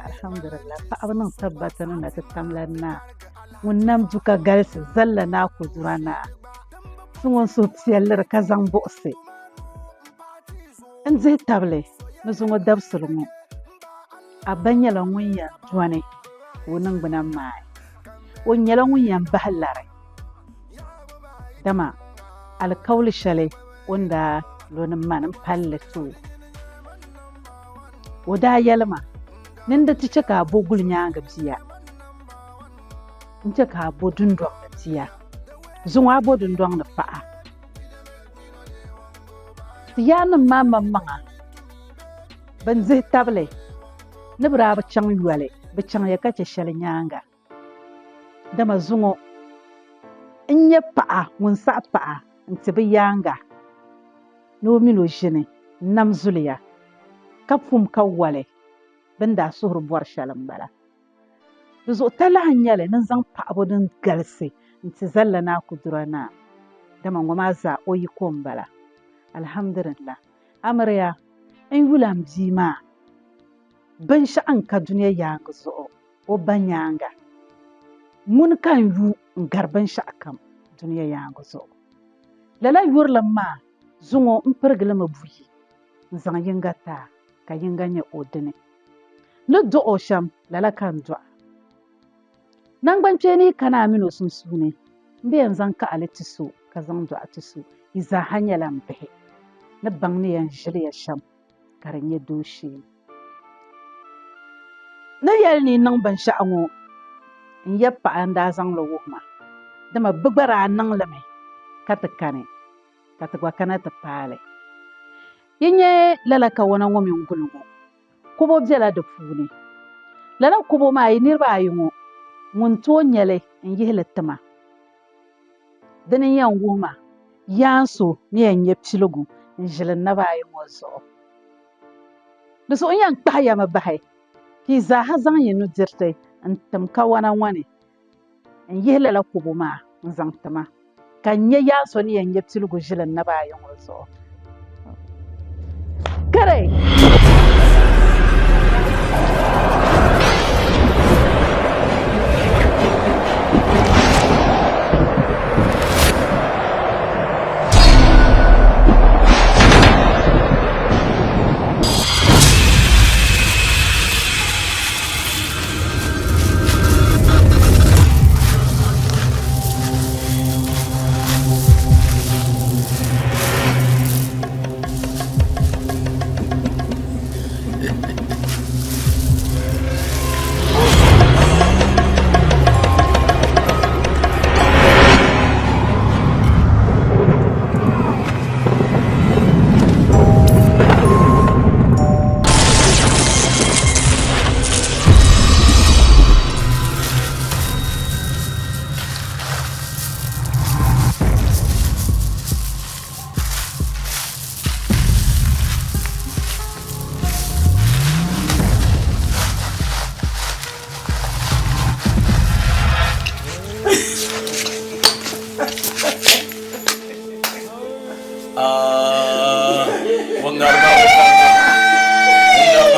alhamdulillah fa abin tabbatar na ta tamlanna wannan duka galsi zalla na ku durana sun so tiyallar kazan bosse in zai table na sun dabsulmu abanyala wunya juane wannan bunan mai wanyala wunya bahallare dama alkauli shale wanda lonin manin pallatu wada yalma ninda ti cika bo gulnya ga biya in cika bo dundon da tiya zuwa bo dundon da fa'a tiyanin ma mamma ban zai table ni bra ba can yuwale ba can ya kace shalinyanga da mazungo in ya fa'a mun sa fa'a in tibi yanga no mino jini nam zuliya kafum kawwale banda suhur buwar shalam bala zo tala hanyale nan zan fa abudin galse inti zalla na kudurana da man goma za oyi kon bala alhamdulillah amarya in wulam jima ban sha'an ka duniya ya zo o banyanga mun kan yu garban sha'akam duniya ya zo lala yurlan ma zungo in pergala mabuyi zan yingata ka yinganya odene no do osham lala kan do nan gbance ni kana mino sun sune mbe yanzan ka alatisu ka zan do atisu iza hanya lambe na bangni yan shirya sham karanye doshi na yalni nan ban sha'ango in yappa anda zan lo wuma dama bugbara nan lame katakane katagwa kana ta pale yinye lala ka wana ngomi ngulungo kubo bjela da fune lala kubo ma yi nirba ayingo mun to nyele in yi halattama danin yan goma yanso ni yan yepsilugu in jilin na ba ayingo zo da so yan kpaya ma bahai ki za ha zan yi nudirte in tamka wana wani in yi lala kubo ma in zan tama kan ye yanso ni yan yepsilugu jilin na ba ayingo zo kare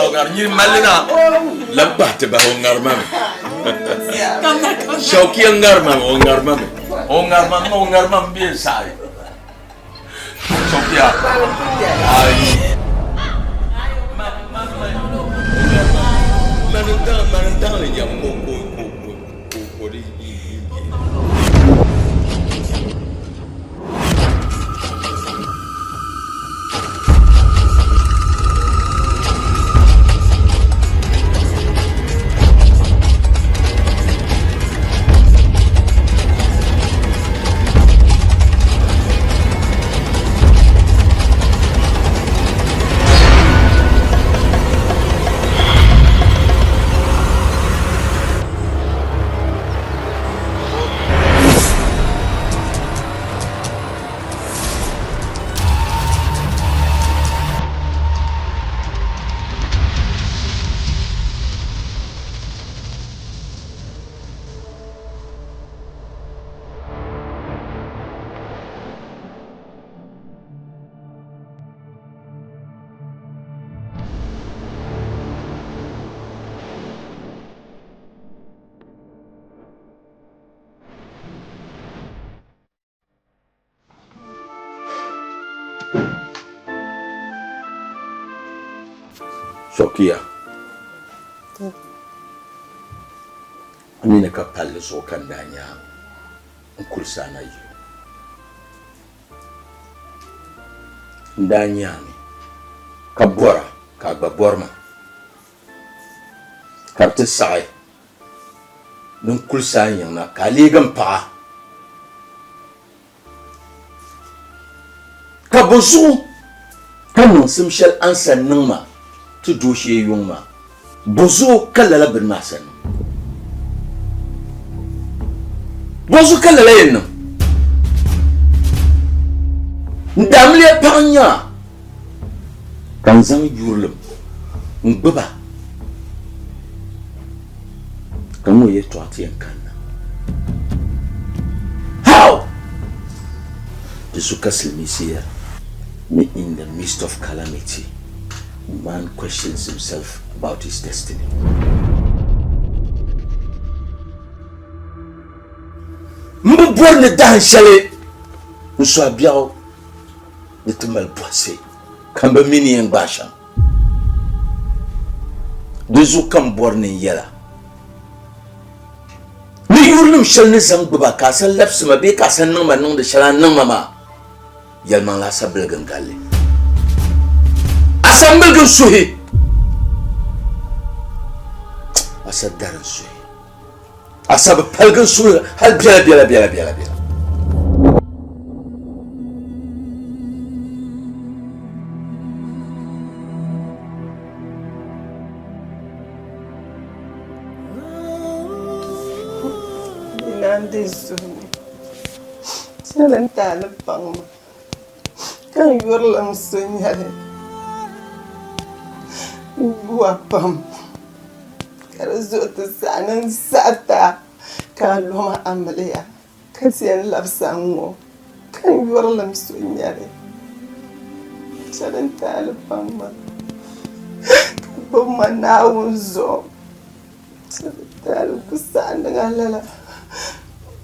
Hongar ni malina labat ba hongar mame Shauki hongar mame bien sai Sofia ai manentang le jam ko di Shokia Amina ka palle so kan danya kursana yi danya mi ka bora ka gbaborma ka ta sai nun kursanya na ka legan pa ka bozu kan nun simshal ansan nan ma tu doshe yunma bozo kallala bin masan bozo kallala yin ndamle panya kan zan yurlum ngba kan mo ye to ati kan how this ukasilmisiya me in the midst of calamity man questions himself about his destiny. Mbor ne dan shale nso abiao ne tumal boise kamba mini en basha dezu kam borne yela ni yurlum shal ne zam gba ka san laps ma be ka san nan ma non de shalan nan mama yalman la sabel gangalle asambel gan suhi asadaran suhi asab palgan suhi hal biala Nandi suni salan talib pang kan yurlam sunyale Wapam Karazuta Sanan Sata Kaloma Amalia Kasian Lapsango Kan Yurlam Sunyari Sadan Talipama Bumanawunzo Sadan Kusandangalala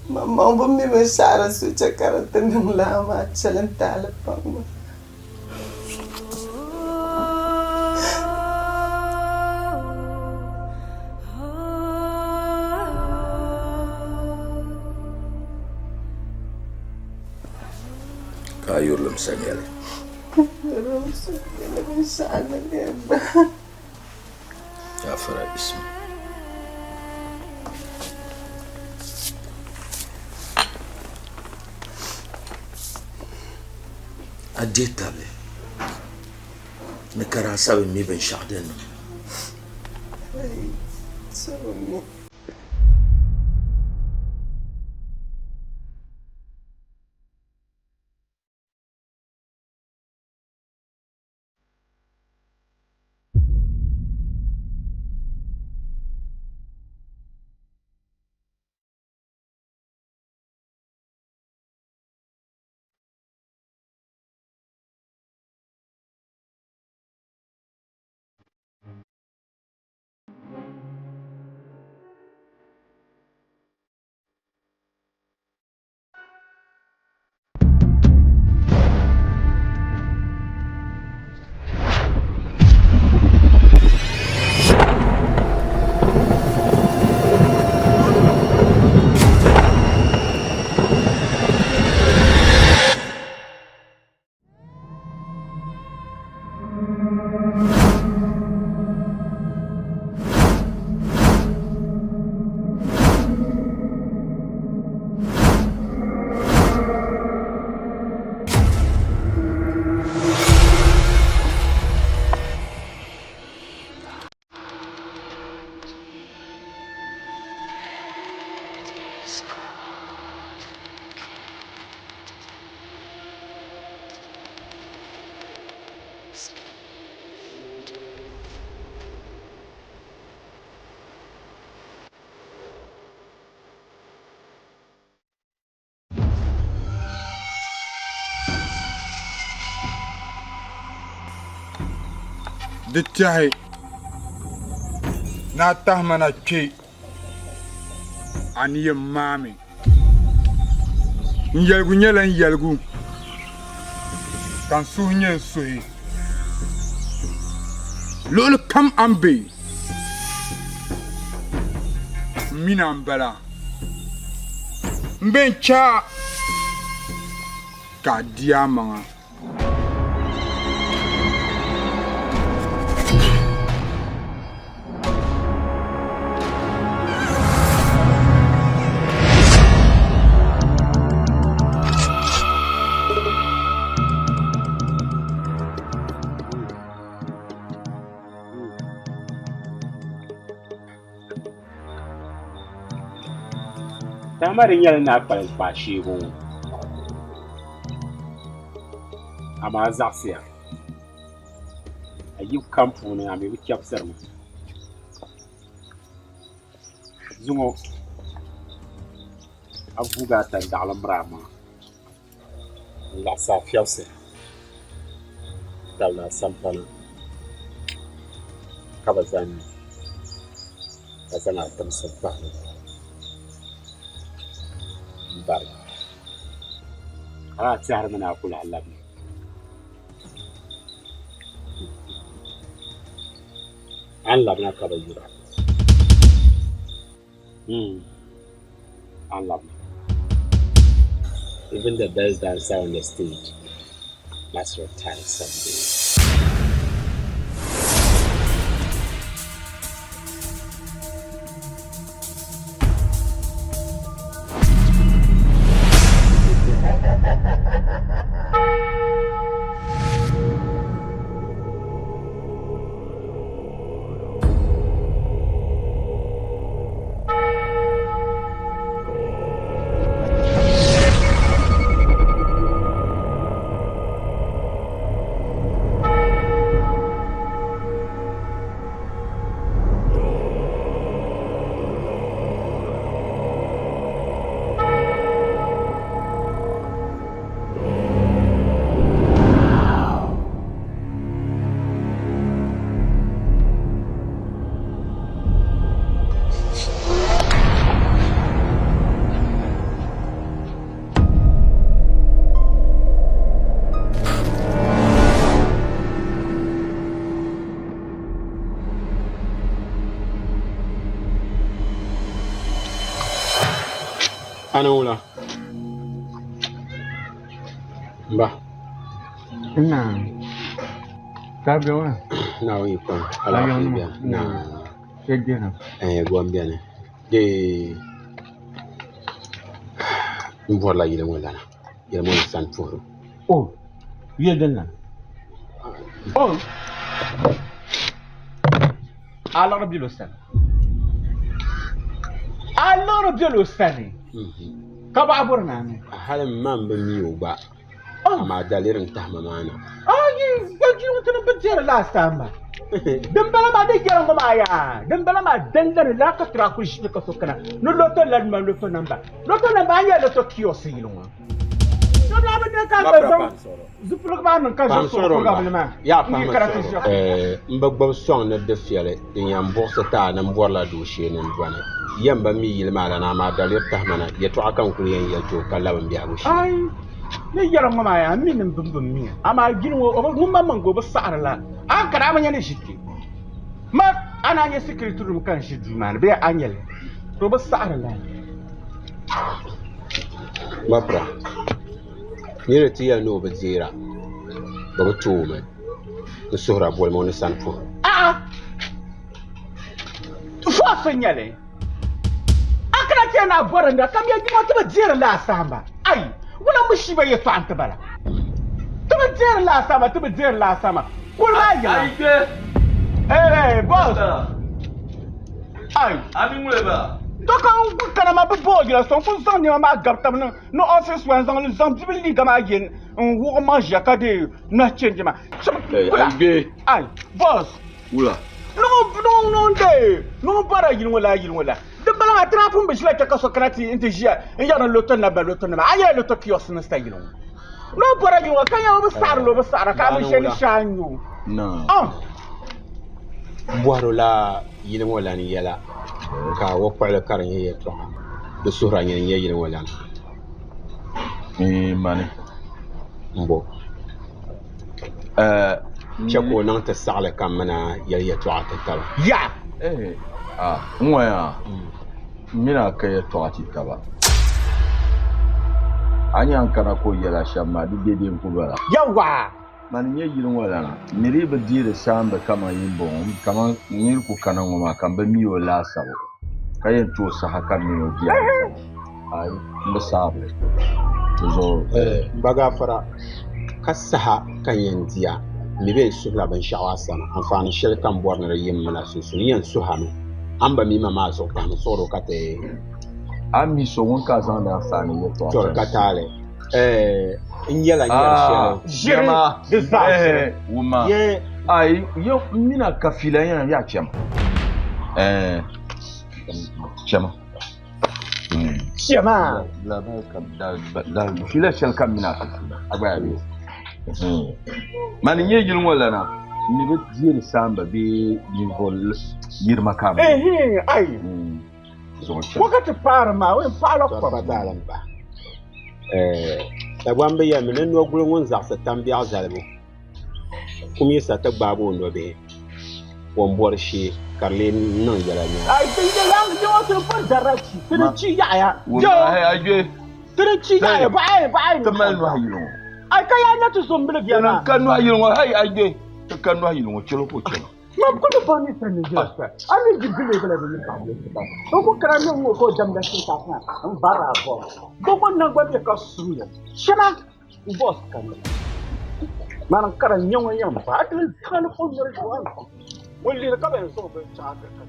Mamma Bumi Mashara Sucha Karatan Lama Chalan Talipama Yurlum sanyale Jafara ism adetable ne karasa be mi ben shaden so di tɛhi na tahimana kpe ani yɛn maami n yɛligu nyɛla n yɛligu ka n suhi nyɛ n suhi luɣuli kam an be n mina n bala n be n cha ka a di a maŋa Tamari nyɛla na kpali kpa sheego ŋɔ amaa zaɣisiya a yi kam puuni a mi bi chɛbisirimi zuŋɔ a buga ata daɣilim raama n laɣisi a fiɛbisi tabila sampana ka bi zaŋ a timsi pahi bari a tɛhiri mi na kuli alabi an labina ka bi yura an labina even the best dancer on the stage must retire someday. Anula. Ba. Nah. Sabe onde? Não, ipa. Ala bia. Não. Cheguei não. Gambia né. De Mbola yile wala. Yile mo san foro. Oh. Yile na. Oh. Ala rabbi lo san. Ala rabbi lo san. Kaba aburna ne. Halin man ban miyo ba. Amma dalirin tahmamana. Yaji mutum bajiyar last ba. Dan bala ma dai kiran goma ya. Dan bala ma dangar la ka tra ku shi ka sokana. No loto lan ma loto namba. Loto namba ya loto kiosi ilunga. No la ba ka ga zupul ba nan ka so ko ga ma. Ya fa mbagba song na de fiale din yan bossa ta nan borla do she nan dwana. Yamba mi yilma la na ma dalir tahmana ya to akan ku yan yato kallaban biya go shi. Ai ne yaran mama ya min bumbum mi ama ginwo mun mamman gobe sa'ar la an kada man yana shiki ma ana yin secret room kan shi duman bai anyel to ba sa'ar la Mapra ni retiya no ba zira ba to man da sura bol mo ne sanfo to fa sanyale akara kenan boranda kam ya gimo to ba zira la samba ai wala mushiba yetu anta bala tuba jer la sama kula ya boss ai ami mule ba doka kana ma bo jira son kun son ni ma gapta no office wan zan zan bibili gama yen wo ma jaka de na change ma ai boss wula no bara yin wala de bala atrapum be shila ka so krati intijia yana loto na aya loto kios na sta yin no bara yin wa kan ya ba sar ka ba sheni shanyu no buhari la yili ŋɔ lani yɛla ka wo kpuɣili ka di nyɛ yɛltɔɣa di suhura nyɛ yili ŋɔ lani mani n-bo chɛ ka o niŋ ti saɣili kam mina yɛli yɛltɔɣa ti taba ya ŋɔ ya mina ka yɛltɔɣa ti taba a nyɛ kana ko yɛla shɛm maa di dede n ku bala yawa mani nyɛ yili ŋɔ lana niri bi diiri saambi kama yin bɔŋɔ kama niri ku kana ŋɔ maa kam bi mi o laasabu ka yɛn tooi saha ka mi o biya ayi n bi saabili bagafara ka saha ka yɛn diya mi bee suhula binshɛɣu asana anfaani shɛli kan bɔri ni di yim mina sunsuuni yɛn suhami an ba mi ma maa zuɣu ka mi suɣuri ka ti an mi so ŋun ka zaŋdi anfaani yɛltɔɣa tɔri ka taali n yɛla shɛli ʒiri wuma ayi mina ka fila yɛn ya chɛma chɛma fila shɛli ka mina a gba yabi mani nyɛ yili ŋɔ lana ni bi diiri saamba bee ninvuɣu yirima kam ayi wakati paɣari maa o paɣala kpaba taalim ba Dagbambi yɛlimi ni nɔguli ŋun zaɣisi tam biɛɣu zalibu kum yi sa ti gbaagi o nɔbihi o bɔri shee ka di lee niŋ yɛla nyɛma ka nɔhi yili ŋɔ hayi ayge ti ka nɔhi yili ŋɔ chɛlo ko chɛlo Mam kudu bani sani jasa. Ani jibile bele bele bele. Oku karami ngo ko jamda kita na. Mbara ko. Boko na gwa be ka suya. Shema boss kan. Man kara nyongo yam ba atli kan ko ngere ko an. Wali ka ben so be cha ka.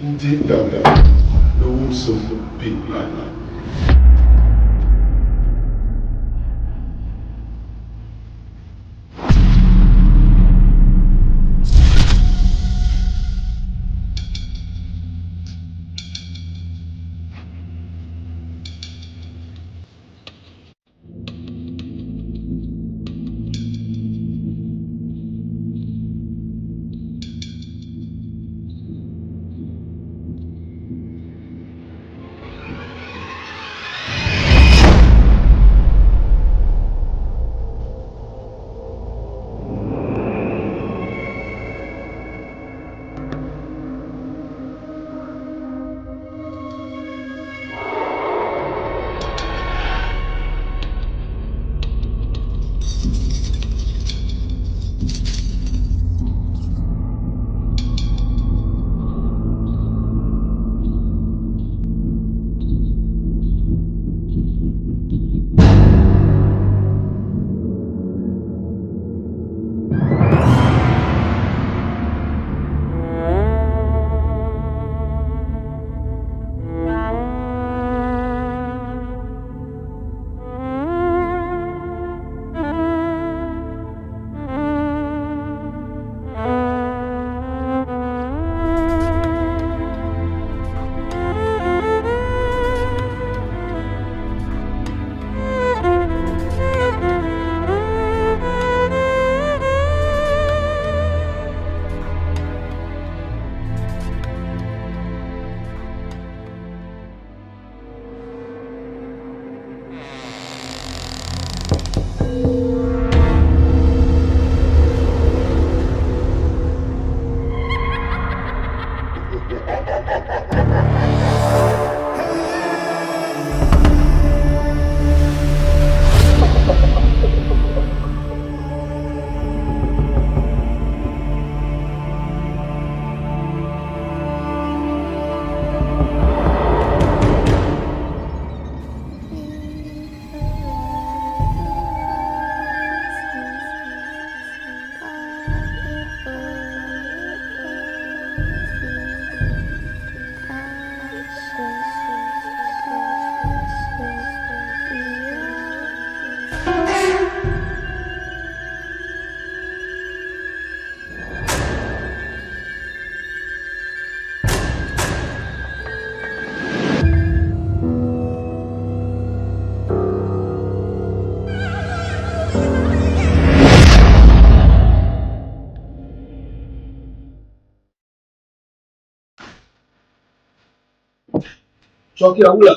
Indeed, that the wounds of the big life. Choki awula.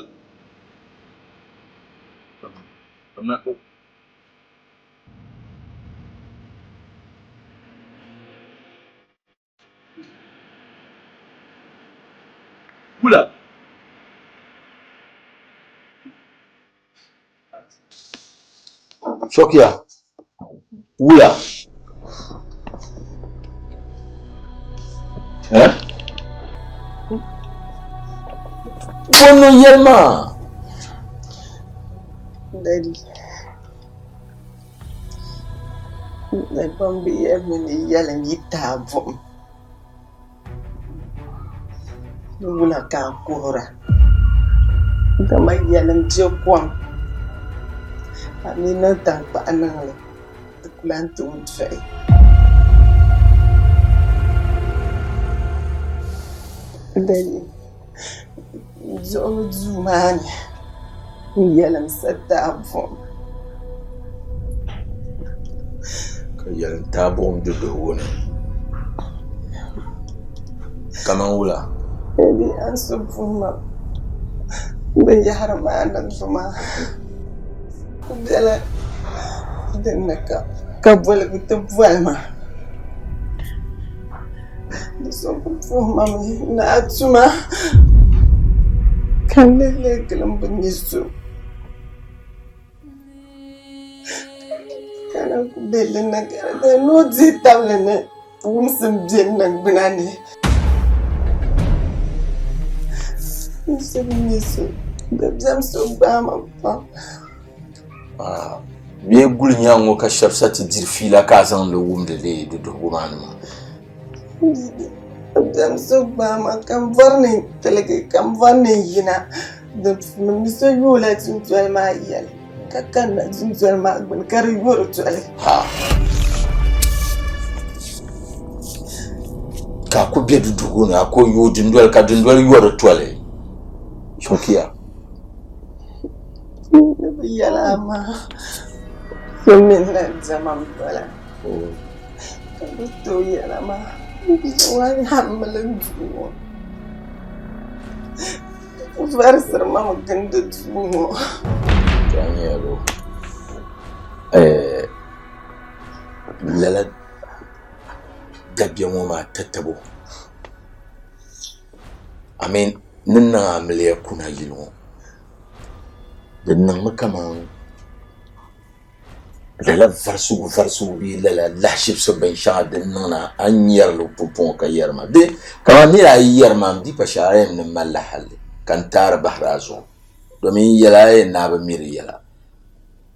Wula. Chokia. Wula. Wono yelma. Daddy. I don't be even yelling it up. Wula ka kura. Dama yelling jokwang. Ani na tapa anang le. Kulan tuwid fay. Daddy. Zo zumani. Yelling set up for. Yelling tabom de wona. Kaman wula. Daddy answer for ma. Bayar ma nan suma. Dela. Denaka. Kabul kita buat ma. So for mami na atuma. Kan le kelam benyisu. Kana kubele na kana no zitable ne. Umsim jenang benani. Umsim Bebzam so bama pa. Bien gulnya ngo ka shafsa ti dirfi la kazan le wumde le de romanma. Bebzam so bama kam varni teleke kam varni yina. De miso yola tuntual ma yel. Kakana tuntual ma ben kari woro tuale. Ka ko be dudugo na ko yodi ndwal ka dundwal yoro tuale. Chokia. Yala ma. Femina zaman pala. Kabuto yala ma. Wani hamalan juwo. Varsar mama ganda juwo. Danielo. Lala dabya mo ma tattabo. Amen nina amle kuna yino. Nan makaman lala varsu bi lala lashib so ben shadin nana anyar lo pupon ka yerma de kama ni ay yerma di pashare min malahal kan tar bahrazo domin yala na ba miri yala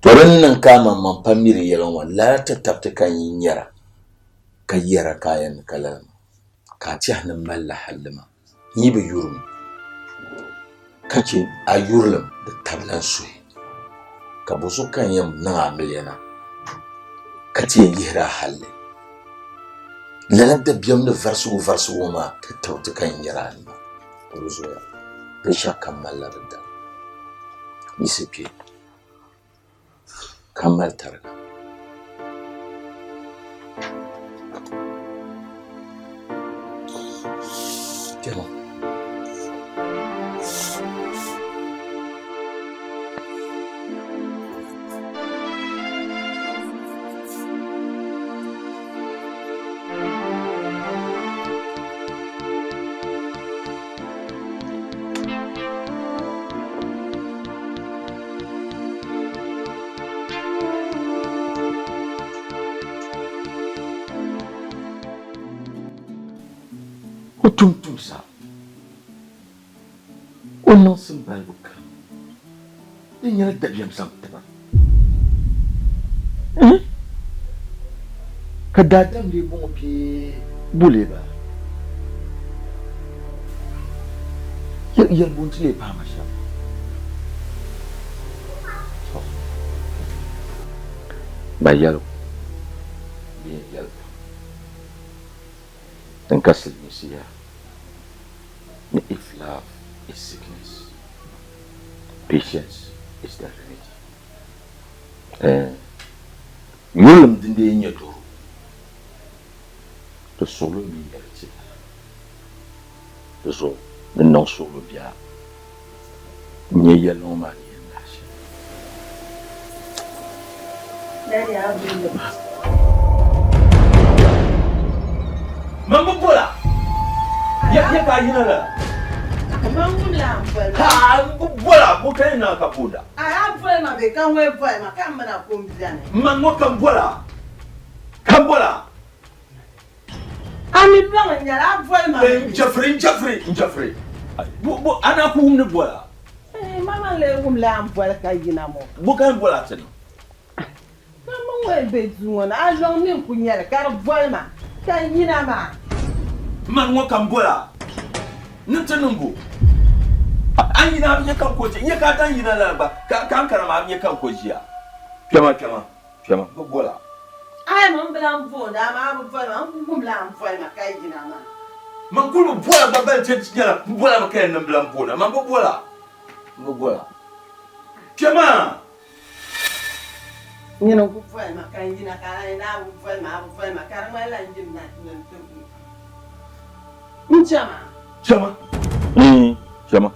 torin nan kama man pa miri yala wala ta tabta kan yara ka yara kayan kalam ka ci hanan malahal ma yi ba yurum kace ayurlam da tablan suyi ka busu kan yam na amilena kati yihra halle lana da biyam da varsu ma ta tauta kan yara ni buzu ya risha kammala da isipi kammal targa kenan Tum sa. Wannan sun bai buka. Din yana da biyan san ta ba. Ka dadam le bon pi bule ba. Yar bon tile pa ma sha. Ba yalo. Bien yalo. Dan kasel ni siya. If love is sickness, patience is the remedy. Yulam dinde nyato. To solo mi yerti. To so non solo bia. Nye yellow man. Daddy, I'll bring them. Mamma bola. Ya ka yina la. Mamma la amfani. Ha bola mo kai na ka boda. Ai amfani ma be kan we boy ma kan mana ko mbiane. Mango kan bola. Kan bola. Ami blanc nyala amfani ma. Jeffrey. Bo ana ku umne bola. Mama le la amfani ka yina mo. Bo kan bola tani. Mama we be zuona a long ni ku nyala kar boy ma. Kan yina ma. Mango kan bola. Ntanumbu. An yina abin kan koji. Iya ka tan yina la ba. Kan karama abin kan koji ya. Kema. Bo bola. Ai mon blanc da ma bu boy ma ku la amfani ma ka yina ma. Man kulu bola ba ban ce cikin bola ba kai nan blan bola. Man bo bola. Kema. Ni no ku boy ma kan yina ka na bu boy ma kar ma la njim na nan to. Chama. Chama.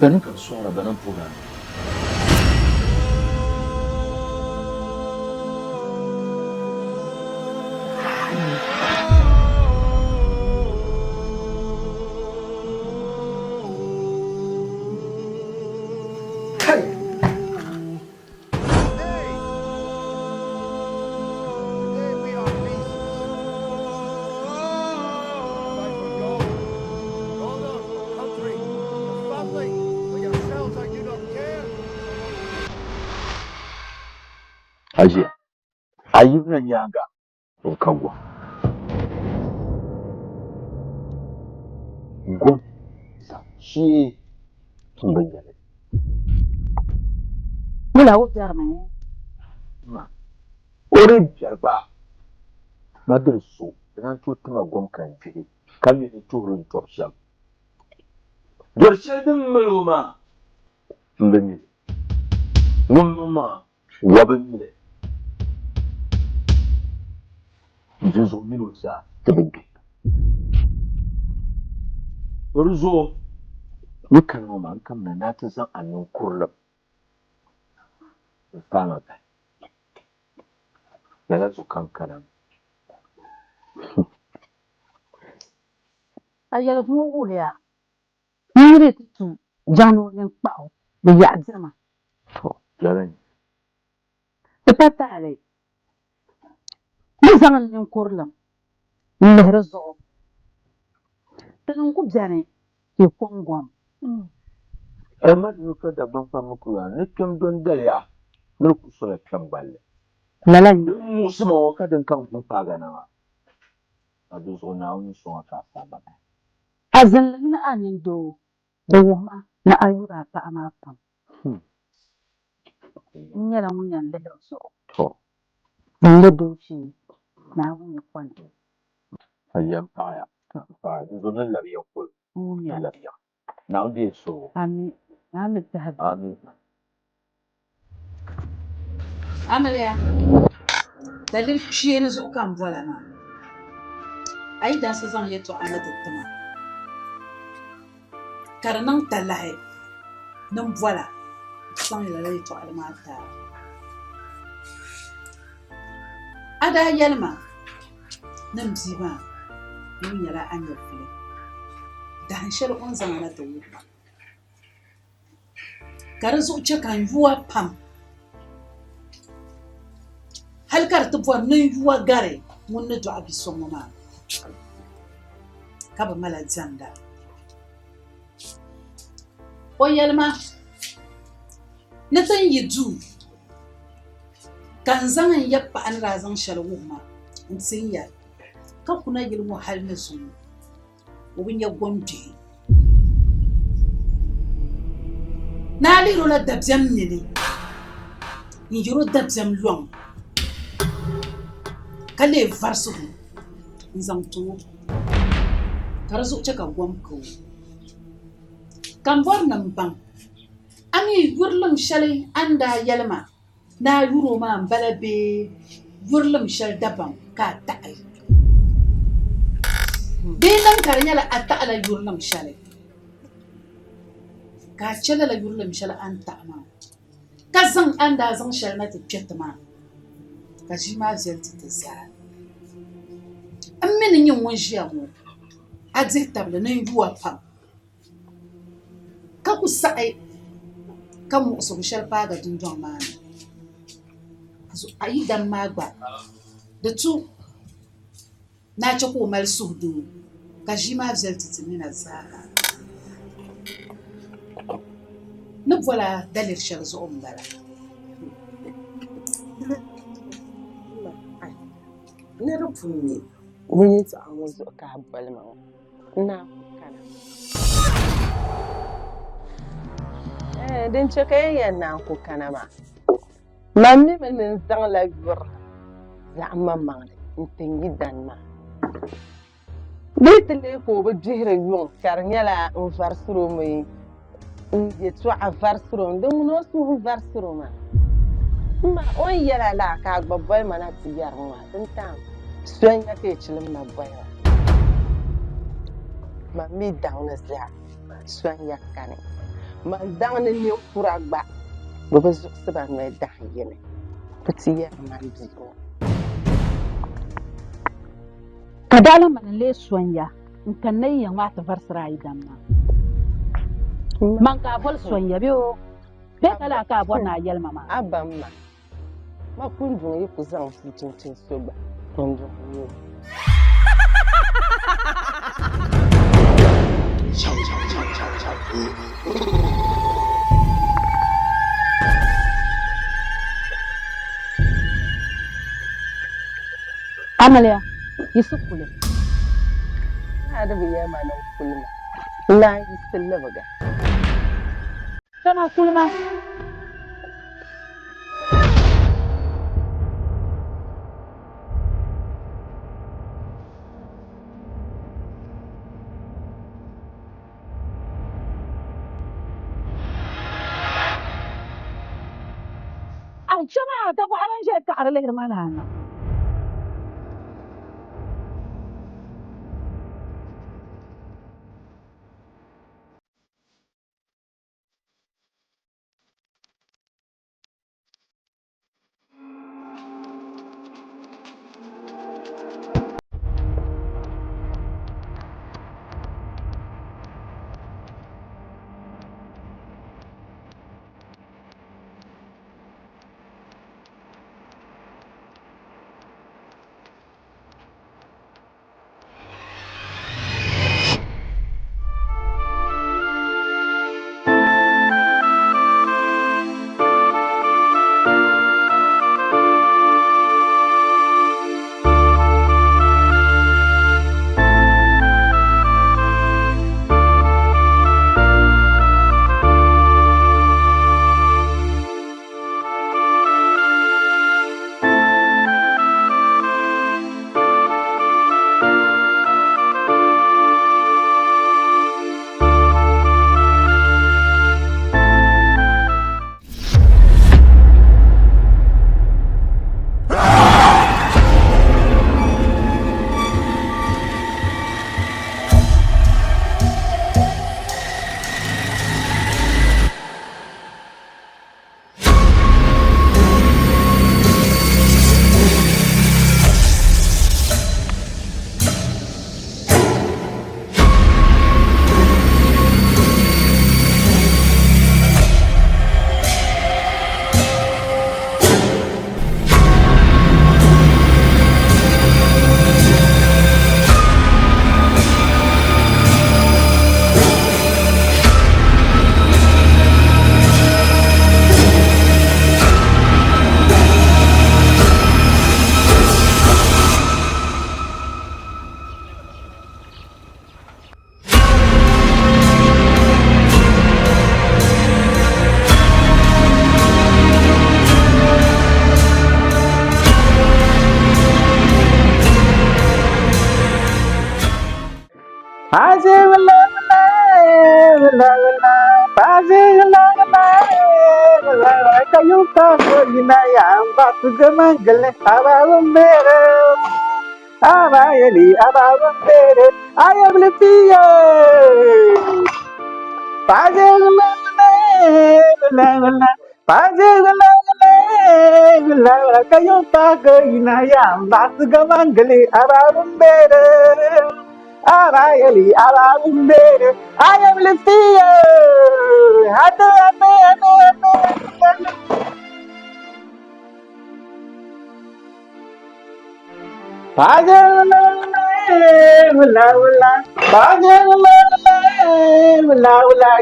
Benim kan sonra benim program. Ayyukan yanga ko kawo. Gon shi kin bayyana. Mula wujar mai. Ore jarba. Madar so dan to tuma gon kan jiri. Kan yi turun torsham. Dorshel din muluma. Mbani. Muluma wabin ne. Jizo minusa tabi. Urzo nukan noma an kan na ta san annin kurlab. Fama ba. Daga su kankana. Ayal mu ya. Ni re tu jano len pao. Bi ya jama. To, yaran. Te patale. Ni zangan len kurlam. Ni rezo. Te ngu bjane. Ke kongwam. Amma da nuka da ban fa muku ya ne kin don daya. Ne ku so ya kan balle. Lalan. Musu ma waka din kan ku fa ga nawa. Adu so na wani so ka fa ba. Azan na anin do. Da wuma na ayura ta amafam. Nyala munyan da so. To, Nda doci na wuni kwan. ayyan kaya. Fa zo nan labiya ku. Munya. Labiya. Na wanda so. Amin. Na lutta hadu. Amin. Amarya. Dalil shi ne su kan bola na. Ai dan sa zan yato ana tattama. Karnan talahi. Nan bola. San ya yato almata. Ada yalma. Nan ziba. Mun yara an yafi. Da hanshar on zamana ta wuce. Kare zuciya kan yuwa pam. Halkar tubuwar nan yuwa gare mun na du'a bi son mama. Kaba mala zanda. O yalma. Na tan yi du. Kan zangan yappa an razan sharwu ma. In sun ya. Ka kuna yilmu hal na su. Wubin ya gwamje. Na liru la dabzam nini. Ni yiro dabzam luang. Kale varsu. Nzang tu. Karazu chaka gwam ko. Kan nam bang. Ami yurlum shali anda yalma. Na yuro ma balabe yurlum shal dabam ka ta'i binan karnya la ata ala yurnam shale ka chela la yurnam shale anta ma ka zan anda zan sharna ta petma ka shi ma zelti ta sa ammin yin won shi amu azi tabla nan yuwa pam ka ku sai ka mu so shal pa ga dun jon ma azu ayi dan magba da tu na ci ko mal sudu ka shi ma zelti tinina zaka na voilà dalir shal zo umbara ne rufuni mun yi tsawon zo ka balma na kana din ce kai yana ku kana ma mammi min zang la yur za amma ma tingi dan ma bitile ko ba jihre yon karnyala un farsuro mai je to a farsuro dan no su farsuro ma on yala la ka babbai mana tiyar ma din ta son ya ke cilin babbai ma mi down as ya son ya kane ma down ne kura gba bo ba su ba mai da yene patiya ma biyo kadala man le sonya in kan nay yan wata farsara idan ma man ka bol sonya biyo be kala ka bona yalma ma abam ma kunjun yi ku zan fitin so ba kunjun yi Amalia yisukule ada biya ma nan kulma la yisilla baga kana kulma الجماعة طبعا أنا جاي تعال لي ما لها Kayu kamu ina yang batu gemang geleng hawa mere. Abayeli, Ababere, I am the fear. Pajagala, kayo paga inayam, Basgamangali, Ababere. Abayeli, Ababere, I am the fear.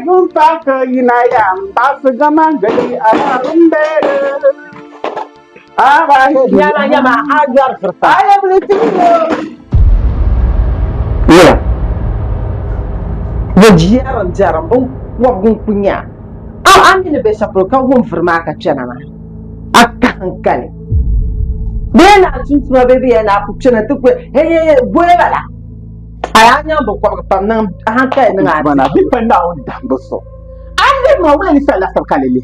Yung paka inayam, Basgamangali, Ababere. Nyama, ajar serta. I am the fear. Yeah. Jaram, wagung punya. Ani ne besa pro ka won firma ka chana ma. Aka hankali. Bena tuntuma bebe na ku chana tukwe. Hey, boye bala. Ayanya bo ko pam nan hankali nan Mana bi panda on dambo so. Ande ma wani sala sakale le.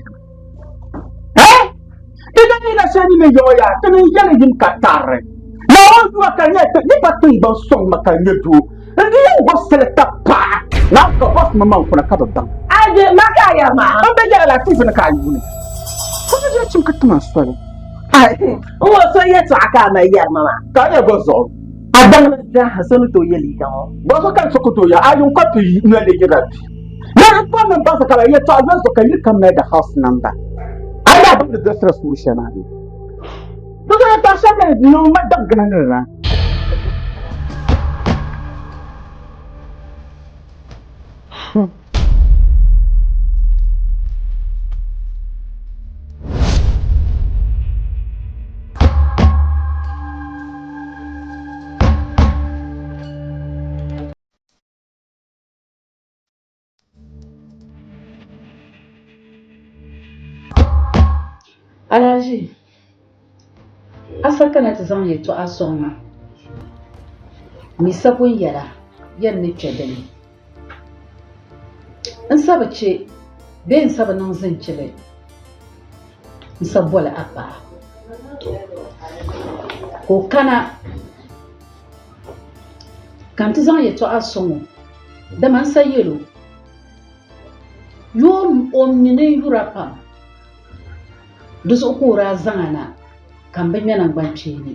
Ida ni na shani me yoya, tani yana yin katare. Na wanzu akanya ta ni patun ban song makanya du. Ndi wo selekta pa. Na ko boss mama ko na kabban. aje makaya ma. An be jala tifu na kayu ne. Ko je cin katuma sole. Ai, wo so ye to aka ma yar mama. Ka ya gozo. Adan da hasanu to yeli kan. Bo so kan sokoto ya ayun ko tu na le girabi. Na ko men ba sa kala ye to azan so kan yi kan da house number. Ai da ban da stress mu shana ne. To ga ta shaka no ma dangana ne na. Alhaji, asal kana ta zan yi to asoma. Mi sabon yara, yan ne ke dani. In saba ce, ben saba nan zan cire. In sabola abba. Ko kana kan ta zan yi to asoma. Da man sayelo. Yo omnine yurapa. Dus uku ra zangana kan ban yana gbanci ne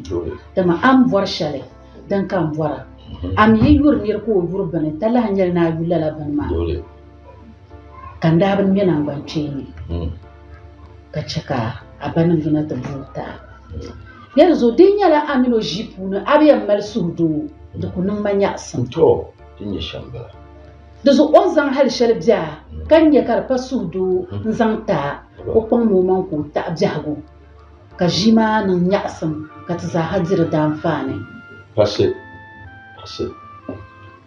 da ma an vuwar shale dan kan vuwara am yi yur ne ko yur bane tala hanyar na yula la ban ma kan da ban yana gbanci ne ka cika a banin gina da buta yanzu din yala amino jipu ne abiyan mal sudu da kunun manya san to din ya shamba da zo on zan hal shal biya kan ya karfa sudu zan ta ko kpɔŋ mo ko taɣi biɛhigu ka ʒi maa niŋ nyaɣisim ka ti zaaha diri daanfaani. Pasi.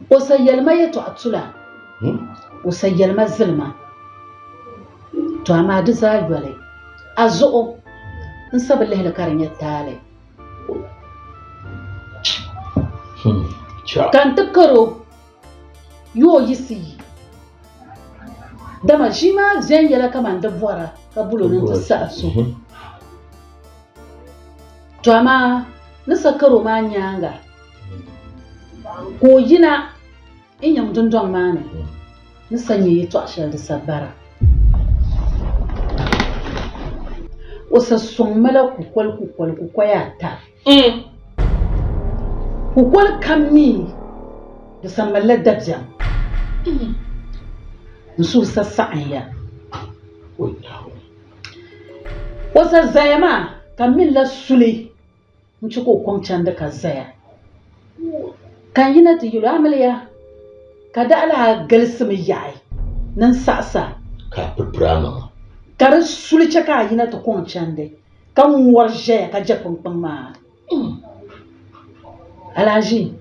O sayɛlima yɛltɔɣa tula o sayɛlima zilima to amaa di zaa yɔli a zuɣu n sabi lihili ka di nyɛ taali kan ti karo yoo yisi yi dama ʒi maa viɛn yɛla kaman di bɔra ka bulo ni ti saɣi so to amaa ni sa karo maa nyaanga ko o yina n yɛm dundɔŋ maa ni ni sa nyɛ yɛltɔɣa shɛli di sa bara o sa sɔŋmila kukoli ata kukoli kam mi di sa malila dabiɛm n suhu sa saɣinya o sa zaya maa ka minla suli n chɛ ka o kɔŋ chandi ka zaya kan yina ti yɛlo amiliya ka daɣala galisimi yaɣi ni n saɣasa ka pipirama ka di suli chɛ ka a yina ti kɔŋ chandi ka ŋɔri ʒɛya ka je kpinkpin maa Alhaji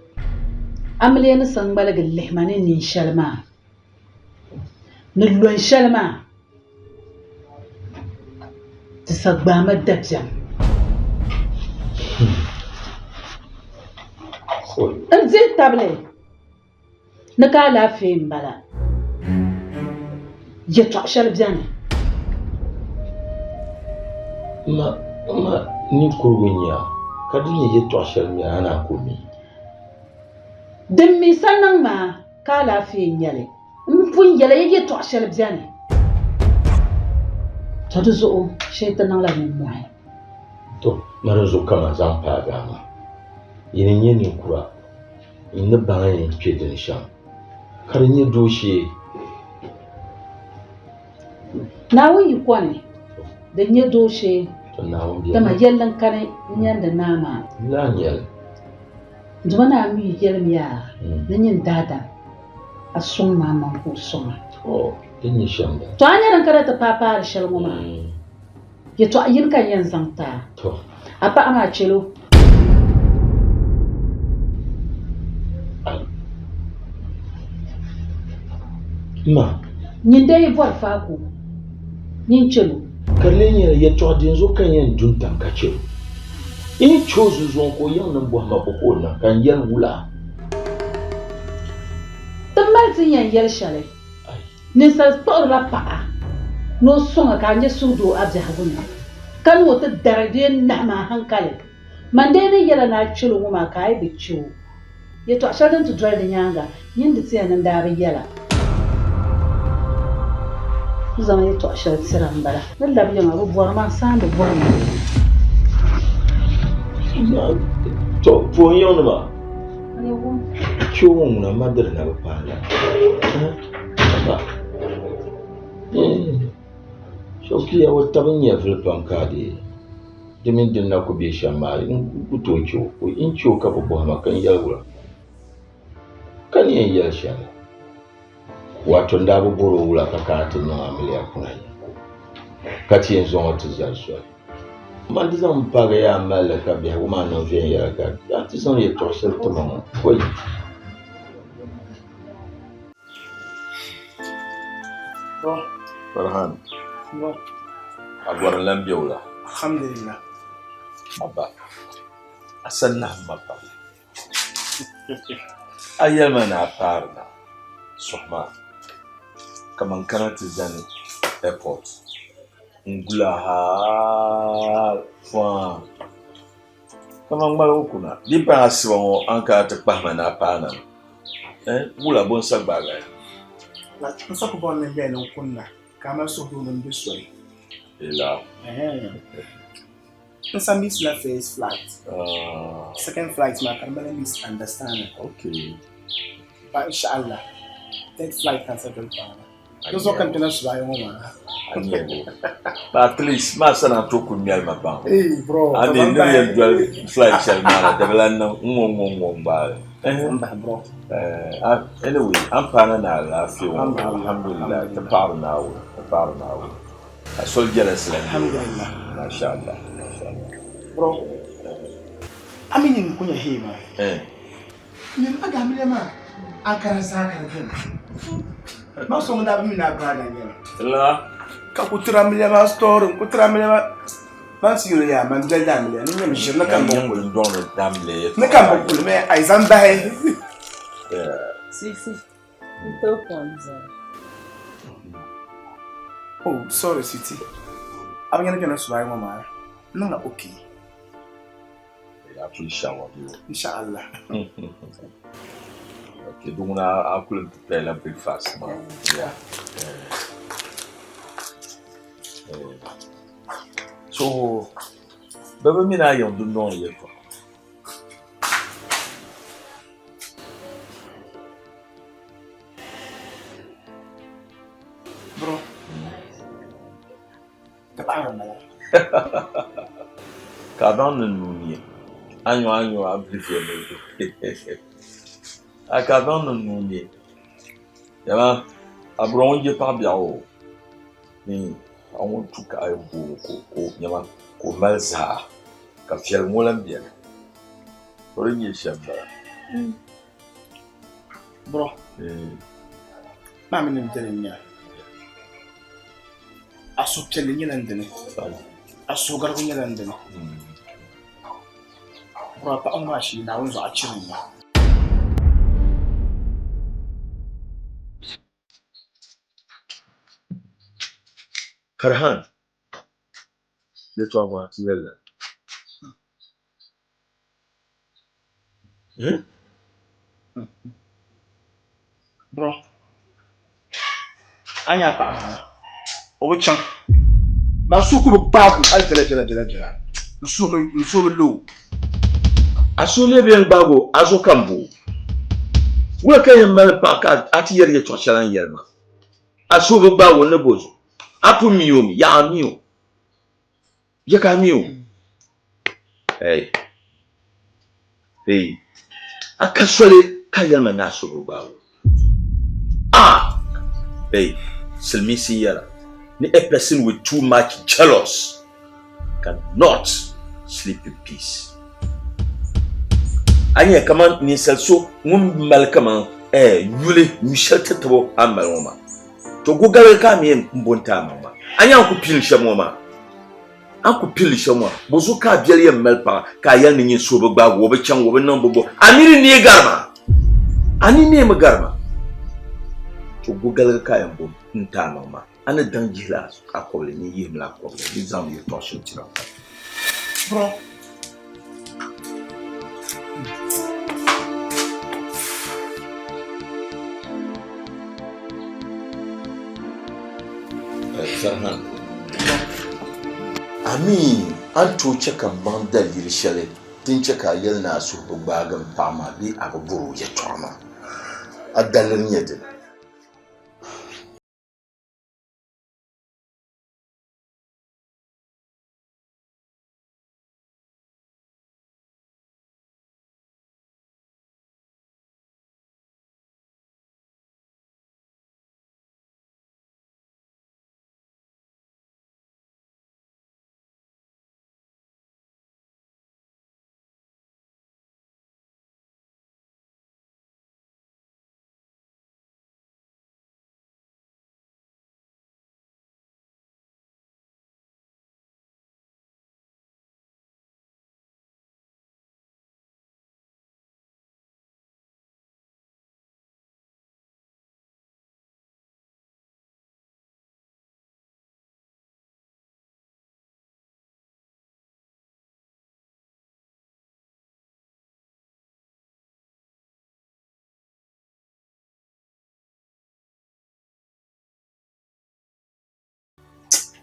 amiliya ni sa ŋmaligi lihima ni neen shɛli maa ni lɔn shɛli maa ti sa gbaami dabiɛm n dihi tabili ni ka alaafee n bala yɛltɔɣa shɛli bɛni ma ninkurigu n-nyɛ ka di nyɛ yɛltɔɣa shɛli mi ana ko mi din mi sannan ma ka lafiyan yale in pun yale yake to shel biane to do zo shaytan la min mai to mara zo kama zan fa ga ma yin yin kura in ba yin ke da shan kar ni doshe na wuyi kwane da nye doshe to na wuri da ma yallan kare nyan da nama la nyal zuma na mi yelm ya nyin dada a sun ma man ko soma oh din shan da to an yaran kare ta papa shel ngoma ya to ayin kan yan zanta to apa ama chelo ma nyin dai bor fa ko nyin chelo kallen ya to din zo kan yan duntan kace in chozu zo ko yan nan bo ma ko na kan yan wula tamma tin yan yel shale nin sa to la pa no songa kan je sudo abja habuna kan wata darade na ma hankali man dai ne yala na chelo ngoma kai bi chiwo ya to ashadan to dry da nyanga yin da tsiya nan da yala zama ya to ashar tsiran bala lalla bi jama bubuwar ma san da buwar ma to fo yon ba ne ko ciwon na madar na ba ba shauki ya wata ban ya filfan kade dimin din na ku be shamari in ku to ciwo ko in ciwo ka babu ma kan yarwa kan yin yar shan wato da bu boro wula ka karatun nan amiliya kuna yi kaci yanzu wata zarsuwa man da zan fara ya mallaka biya kuma nan fiye ya ga ya ci son ya tosar ta man kwai Farhan agwar lambe wula alhamdulillah abba asanna mabba ayyama na farna sohma kaman karatu zan airport ngula ha fa kaman mara kuna di ba asiwo an ka ta pahma na pana wula bon sagbaga la nsa ko bon ne be no kunna kama so do no be so ila nsa miss la first flight second flight ma kan bala miss understand okay but inshallah third flight can settle down so kan tana su bayan mama but at least ma sana to kunyal mabang bro ande ndiri dual flight shall mala deblan na ngong ba bro anyway I'm planning na lafiya alhamdulillah ta parnawo asol jealous alhamdulillah masha Allah bro aminin kunya hema yin aga mile ma ankara saka kan ma so mun da mi na brada ne la ka kutura mile ma store kutura mile ma ban siro ya man da da mile ni mi shirna kan bon ko don da damle ne kan bon me ai zan da he Si. Então, Kwanza. Oh, sorry, Siti. I'm going to get a swag, Mama. No, okay. I appreciate you. Inshallah. Okay, donc I couldn't prepare la breakfast, man. Yeah. So, baba mina yon do non ye ko. Bro. Kadang nunye. Anyo ablife me. Akadang nunye. Yama abronje pa bia o. Ni awon tuka ay ko yama ko malsa ka fiel molam bien. Orinye shamba. Bro. Mami ni mtene asupchele nyina ndene asugar ko nyina ndene bro pa on mashi na wonzo a cirin ya Farhan laisse-toi voir tu es là Bro. Anya pa. O chan. Ma suku ba ku al tele. So low. Asole bien bago azo kambo. Wo ka yemma pa ka ati yere to chalan yerma. Aso bago ne bozo. Apu miyomi ya miyo. Ya ka miyo. Hey. Akasole ka yemma na so bago. Hey, Silmisi yara. A person with too much jealous cannot sleep in peace. Anya kama ni selso mal kama yule Michel Tetabo amaloma. To go gare ka mi mbonta mama. Anya ku pil shamo ma. Anku pil shamo. Bozo ka biele melpa ka yan ni so be gba wo be chan wo be nan bobo. Amiri ni garma. Ani ni me garma. To go gare ka yan bo nta mama. Ana dangila akole ni yim la ko. Exam you touch it now. Bro. Farhan. Amin an to cheka manda yirshale tin cheka yelna su bagan fama bi aburu ya toma adalin yadin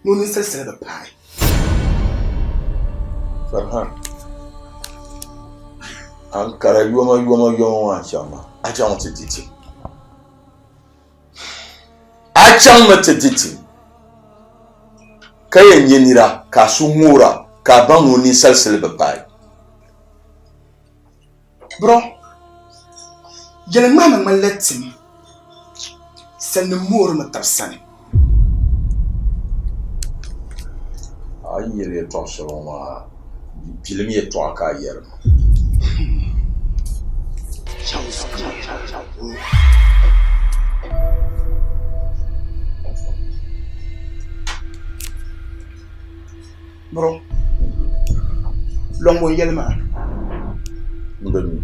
No necessary the pie. Farhan Ankara yoma chama acha titi acha titi kayen yenira ka sumura ka banu ni salsel babai Bro. Yele mama maletim. Sen mur matarsani. ayele to shaloma filmi to aka yerma Bro. Longo yele ma. ndemi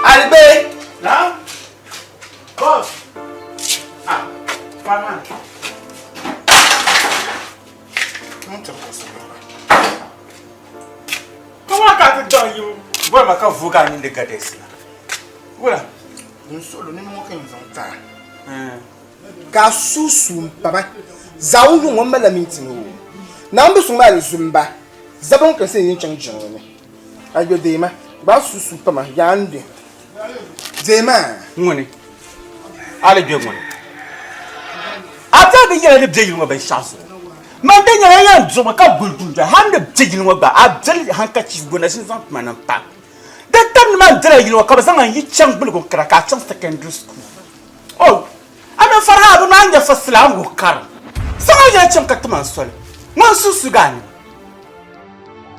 Albe. Now? Boss. Farhan. Não te posso falar. Como é que tu dá eu? Vou marcar vogar nem de cadência. Olha. Não sou nem mo quem zonta. Ka susu papa. Zaulu mo mala mintino. Na mbu sumba le zumba. Zabon kan se yin chanjin ne. Ayo dema. Ba susu pama yande. Dema ngone ale be ngone ata be yele le bjeyil ngo ba shaso man de nyala yan zo ka guldunda hande bjeyil ngo ba abdel hanka chief gona sin zant manan pa de ta One man dre you ka bazanga yi chang bul go kra ka chang secondary school. Oh, ana farha bu nan ja fasla go kar. Sama ya chang ka tman sol. Mon susu gani.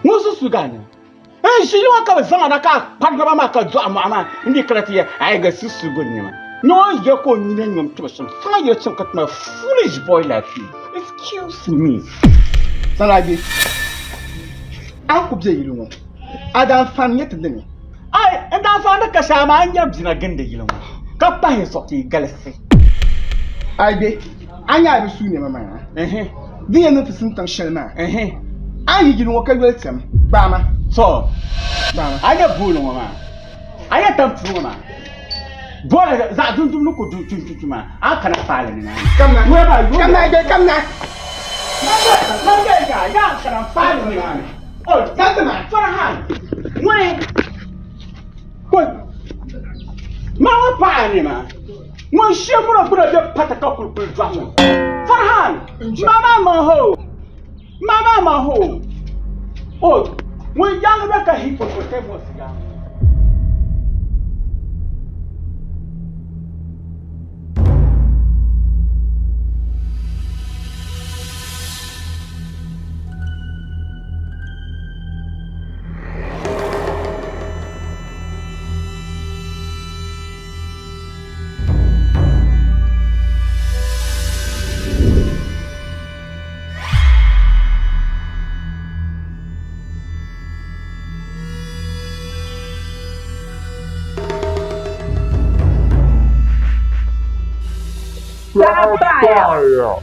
Mon susu gani. Eh, shi yo ka bazanga na ka pagba ma ka zo ama ndi krati ai ga susu go nyama. No, you go in and to some fire some cut my foolish boy like you. Excuse me. Salabi. I could say you know. I don't find yet then. And I found a Kasama and Yabs in a gende you know. Got by his sorty galaxy. I be. I have seen him, man. The end of the symptom shell man. I didn't walk away with him. Bama. So, I got bull on man. I got them through man. Boy, that don't look to man. I cannot follow me. Come now, come now. I cannot follow me. Oh, gentlemen, for a hand. When? What? Mama Pine, man. When she would put a pat couple of drums. For a hand. Mama Maho. Oh, when young Rebecca he put whatever was young. Fire!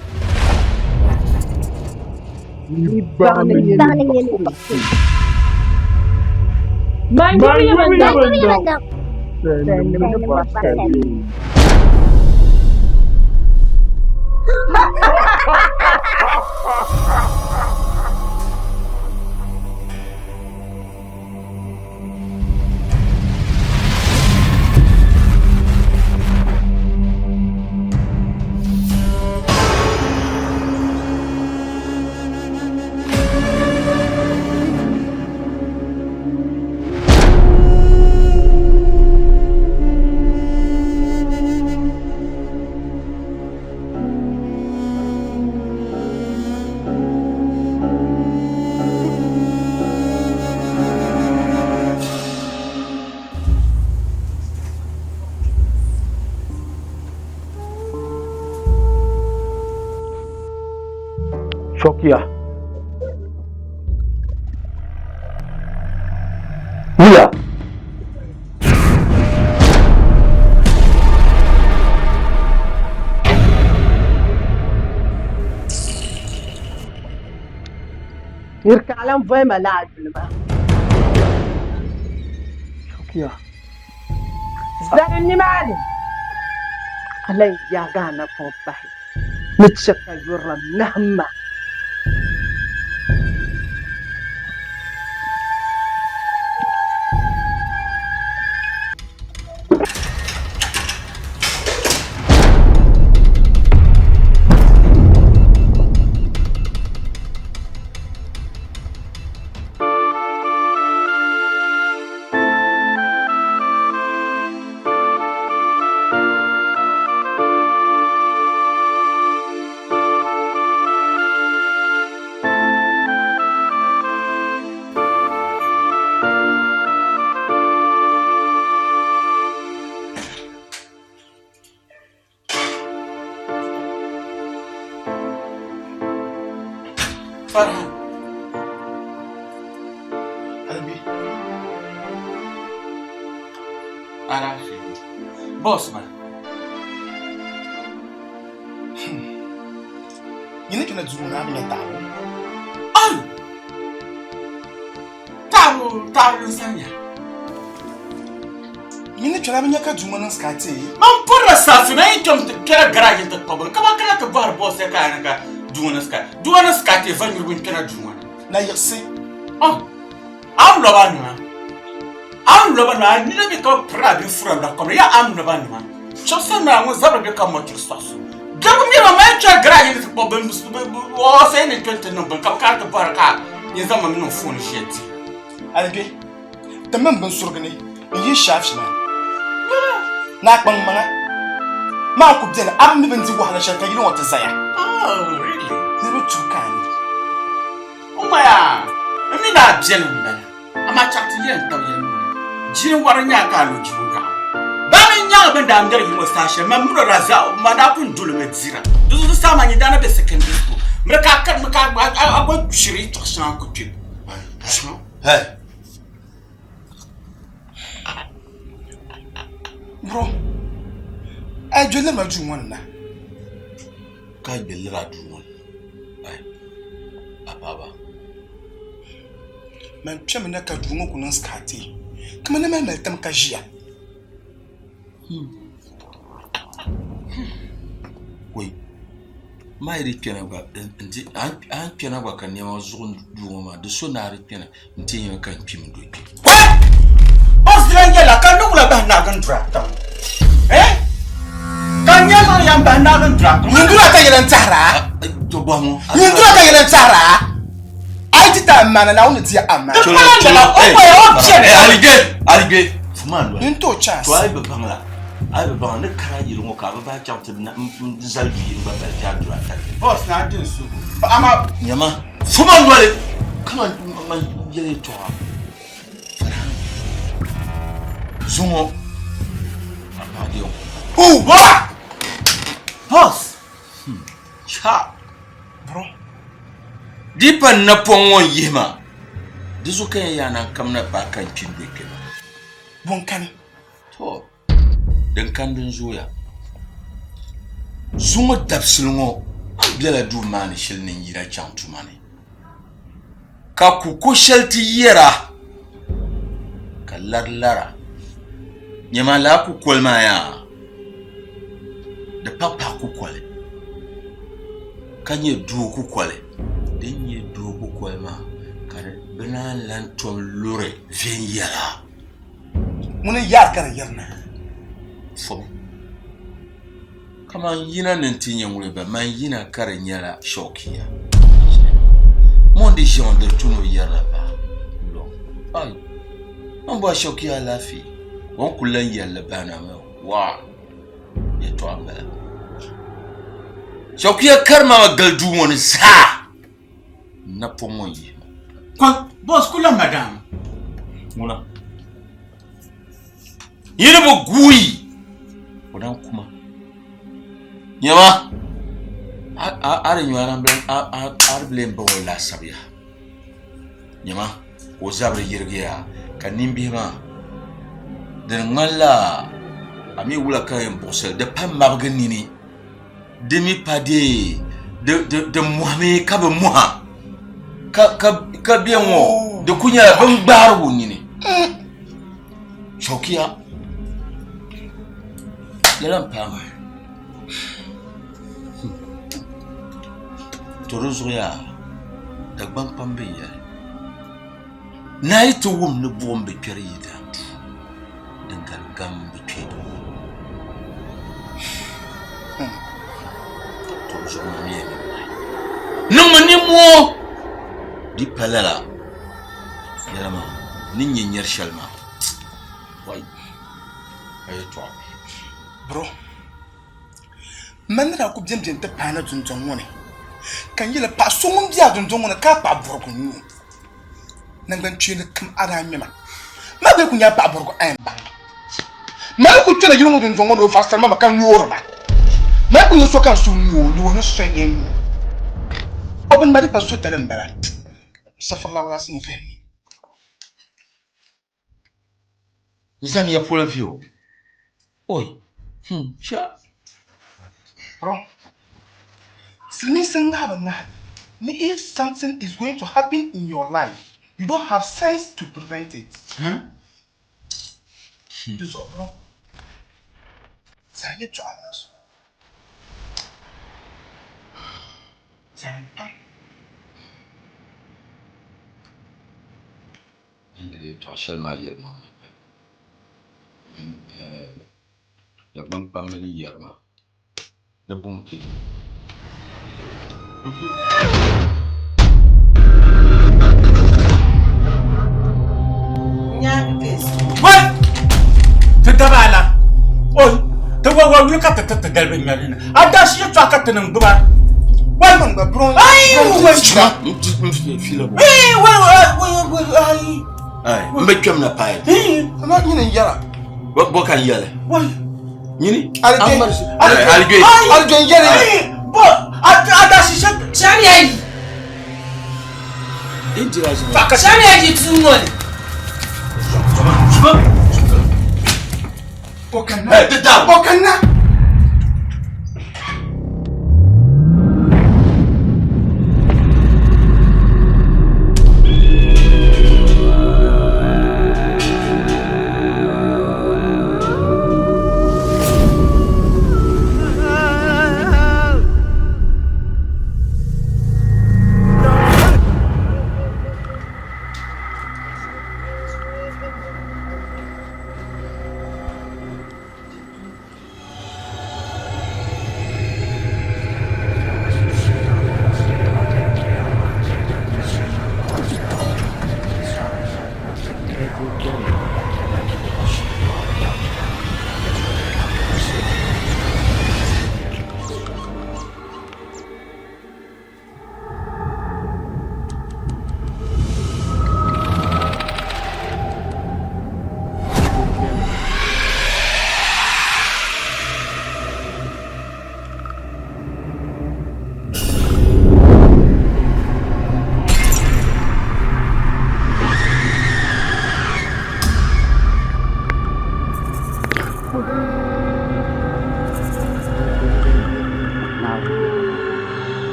You burning in Shokia. Mia. Irkalam vai malad lma. Shokia. Zani mali. Alay yagana pompahi. Mitshaka yurra nahma. Farhan. Albi. Arafi. Boss man. You need to know I'm not that. Oh! Taru Sanya. You need to have your Kajuman and Scotty. Man, put a sassy, I jumped to get a garage at the public. Come on, can I bar boss a kind Duana Scotty, if you win Canada. Now you see. Oh, I'm Lobana. I never become proud from the Korea. I'm Lobana. Just now was ever become much sauce. Don't me a match garage is was any 20 number. Come to Baraka. Yes, I'm no phone shit. Albi. The members Surgany. You shafts, man. Not one man. Mark could tell I'm even to what I shall tell you what to say. Oh, really? Never too kind. Oh, my God. I mean, that gentleman. I'm a chat to you. Jim Waranya Kalu Junga. Banning young and down there, you must ask your Mamma Raza, Madapun Dulumet Zira. This is the summer you done at the secondary school. Mekaka, I want to share it or some good trip. Hey. Bro, I do never do one now. Can't be little do one. Papa. Man, Chaminaka do no kunans kati. Come on, man, let them kajia. Wait. My return I can work on your zone room, the sonar return until you can chim do it. Australia can do a banagan tractor. Eh? Can you know young banagan tractor? You do not tell Tara. You do not tell Tara. I did that man and I want to see a man. Alligator. Man, into chance. I have a bangla. I have a bang, car you won't cover by jumping Zalbi, but I can't do it. Boss, not do so. But I'm out. Yama. Come on, my yellow talk. Zumo. Who? What? Boss. Cha. Bro. Deeper Napon one yema. This okay, and come up back and chin wicked. One can. Oh. Then Camden Zoya. Zuma Dapsilmo. Bella do money shilling in Yira chant to money. Kakuko shelti yera. Kalar. Nyamala kukwal maya. The papa kukwale. Can you do kukwale? Then you do kukwalma. Kare benan lantom lure vien yara. Muna yakara yarna. For come on, Yina Nantinya Weba, my Yina Caranyala Shokia. Mondi Jean de Tuno Yaraba. Long. Ay. Mambo Shokia Lafi. Won't learn Yalabana. Wow. Yetwamba. Shokia Karma Galdu one is ha. Napomoy. Boss, Kula Madame. Mona. Yinabo Gui. Odan kuma nyama are nywana blem bo la sabia nyama o zabre yirgiya kanimbi ma den ngalla ami wula kan bossel de pam mabganini demi pade de muhammad ka be muha ka bien wo de kunya ban gbaru ni shokiya Lelam pama. Torozoya. Dagban pambe ya. Naito wum ne bombe perida. Dangal gambe pedo. Torozoya miene. Nungani mo. Di palala. Yalama. Ninye nyer shalma. Wai. Ayo Bro, man that I could jump into Panna Junjon money. Can you let pass someone the other don't want a car broken you? Nangan chill come out of me. Mother could have Baburgo and Bang. Mother could tell you don't want to fast and Mamma can you over. Mother you so can soon you will not stray. Open by the pursuit and Barrett. Suffer lovers in vain. Is that your full of you? Oi. Sure. Bro, if something is going to happen in your life, you don't have sense to prevent it. Huh? Do so, bro. Say it to others. Tu shall marry moi. La banque parle hier, le bon pied. Nyaga kes. What? sulu ka tata dalbe ngalina adashi ya twaka tanan buba Why man bro? Ai Why Chuma, filo. Ai, mbe chum na pai. Ama nyine yara. Bo kan yele. Wai. Nyini? Alge yele. Bo adashi Shani ai. Injira shi. Faka shani ai tumon. Bokanna.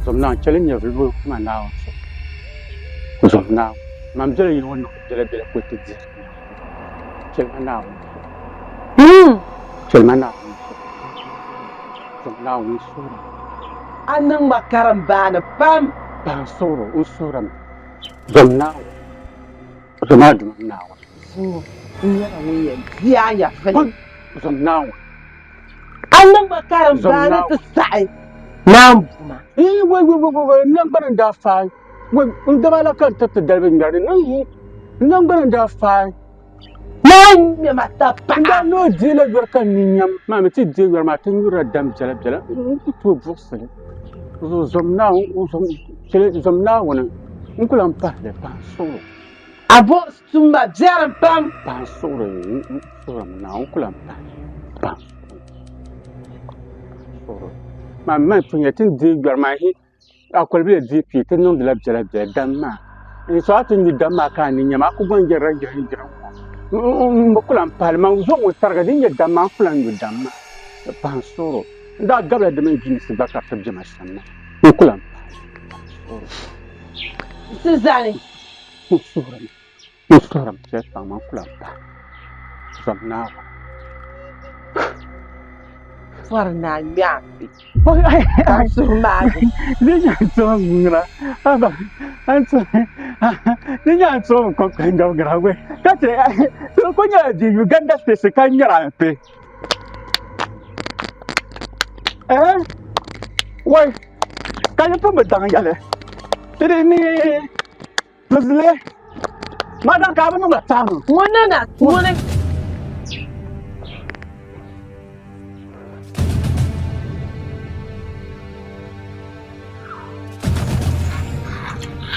Some now challenge your rule, man now. Some now, I'm telling you, one of the put it. Children now. Children now. Some now we saw. Anang makarambana pam. Pansoro, Usuram. Some now. Some now. So, ya fan. Some now. Anang makarambana to sai. Nam. Wait, number and that fine. When the Malakan took the Delvin Garden, number and that fine. Nam, you must have no dealer working, Mamma, dear, where my thing were a damn jelly, to Boston. Some now, some now, Uncle and Pat, the Pansoro. I bought some jam pam. Pansoro, now, Uncle and Pat. My man, from your tin dig, my head, I could be a DP, ten on the lab, Damma. And so I think the Damma can in Yamaku go and get regular. Mokulam Palma was always targeting your Damma flying with Damma. The Pansoro. That double the main genius back after Jamasan. Mokulam. Suzanne. Musuram, says Pamukulam. Some now. For nine yappy. I'm so mad. Then so cooking dog away. That's it. So when you get that this kind of pay. Why? Can you put me down yellow? Didn't he? Madam Cabin of the town. One.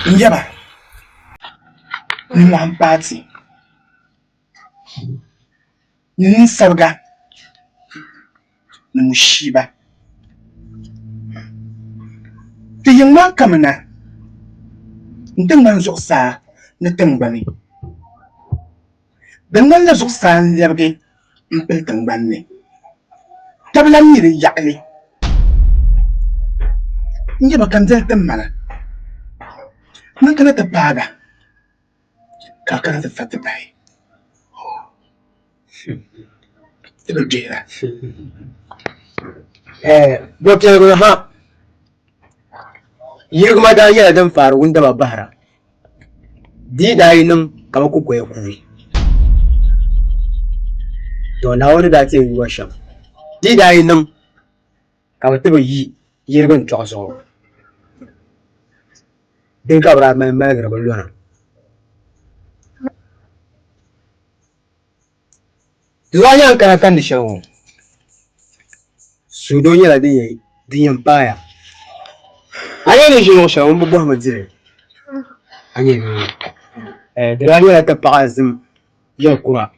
Njaba. Ni one party. Ni sabga. Ni mushiba. The young man coming now. Ndeng man zoksa na tengbani. Dengan la zoksa nlerge mpel tengbani. Tabla miri yakli. Njaba kanzel temmana. Nakana ta paga. Kakana ta fatabai. Tilo jera. Dokter Gulama. Yirguma da yana dan faru wanda ba bahara. Di da yi nan kama ku koyi kuwi. To na wani da ke yi washan. Di da yi nan kama taba yi yirgun tsoso. Din ka bra mai mai garba lona. Zuwa kana kan da shawo. Su don yana da yayi din baya. Ayi ne shi shawo bu ba majire. Ayi ne. Da rani ta pazim ya kura.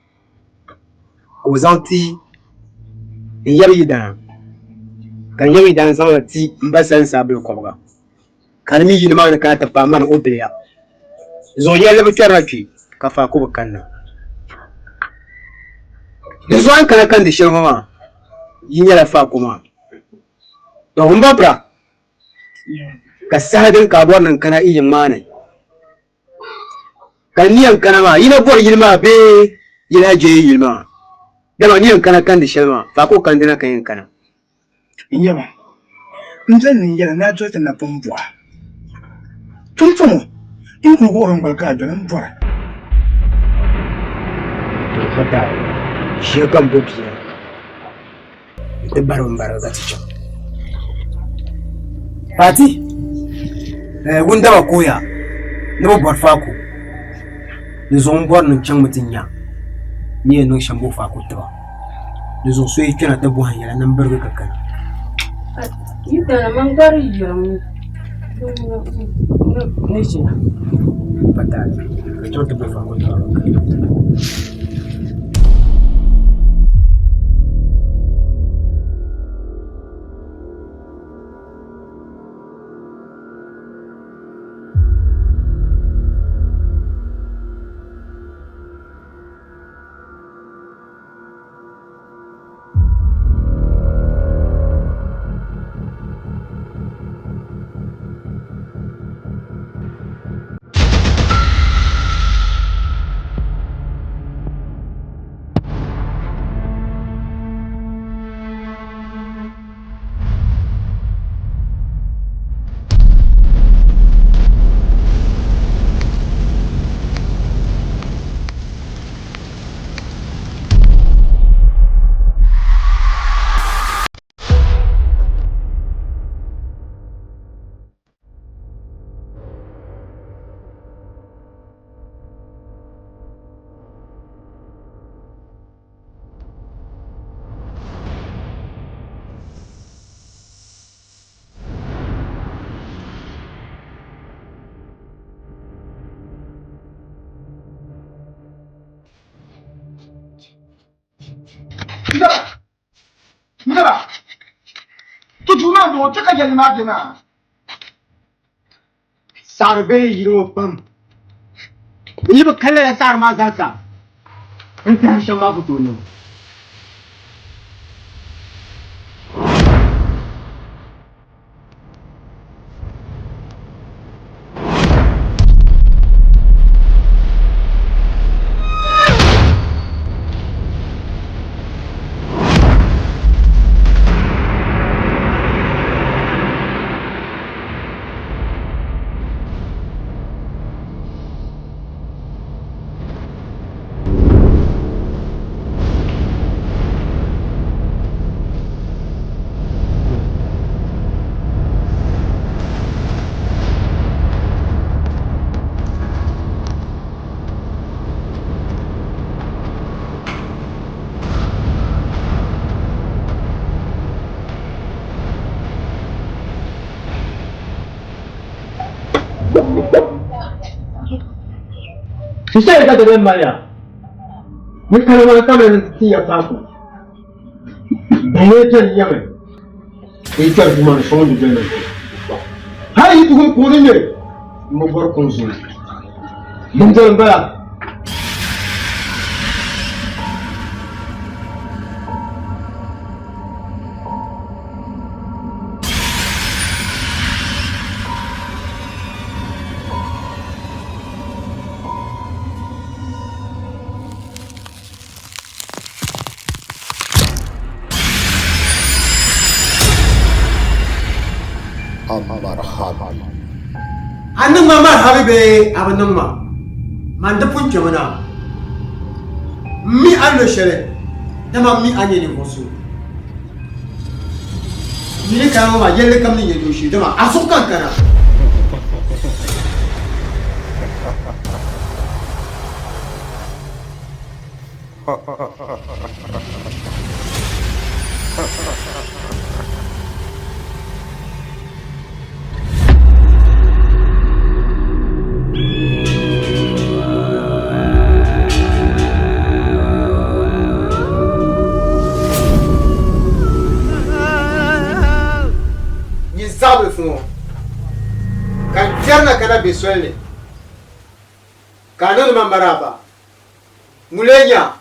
Ozanti yabi da. Kan yabi da sama ti mbasan sabul kwabga. Kan mi yi ma ka ta fama na obiya. Zo ya labi taraki kafa ku kanna. Da zuwan kana kan da shawo ma. Yin yala fa kuma. To hun babra. Ka sadin ka wannan kana iya mana. Kan niyan kana ma yina bor yilma be yina je yilma. Dama niyan kana kan da shawo fa ko kan dina kan yin kana. Yaba. Nzan ni yala na jota na pumbwa. Tumfumo. In ku goron barka da nan bora. To fata. Shi kan bukiya. Da baron ga cikin. Fati, wanda ba koya, na babbar fako, da zuwan buwan can mutum ya, ni yanzu shambo fako ta ba, da zuwan so yi kira ta buhan yara nan bar ga kakkan. Yi da na man gari yamu, ne ce na. Fata, ka kyauta bai fako ta ba. Nada. Tu juna do ta ka jalma dina. Sarbe yiro pam. Ni ba kalla ya sar ma zaka. In ta shan ma fito ne. Sai ka da maya. Ni kalma kamar tiya faku. Baye ta yame. Ita kuma son da ne. Har yi tukun kuri ne. Mu bar kun su. Mun zan baya. Annan ma habibe abannan ma man da punke mana mi an lo shere da ma mi an ne kosu ni ka ma yelle kam ni yedo shi da ma asukan kana Sabe fun kan jarna kana beswele kana ma maraba mulenya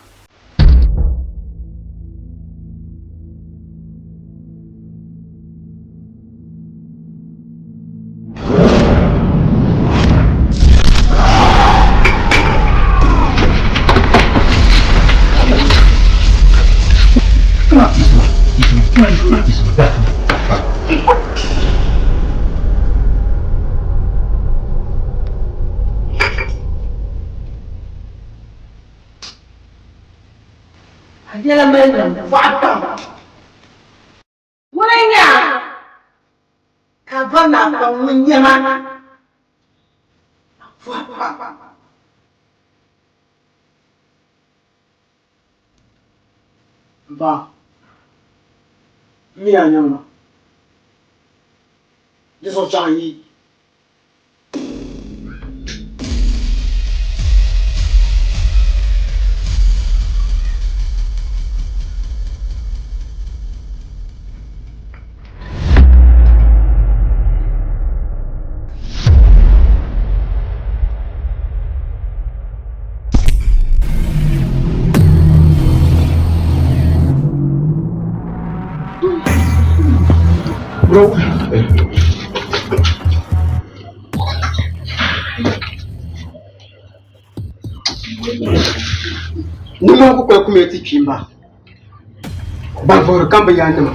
Dia main fakta. Mulanya kavana pamunyama. Ba mi anyama Diso changi bro numa ko ko kumeti chimba ba for kamba ya nama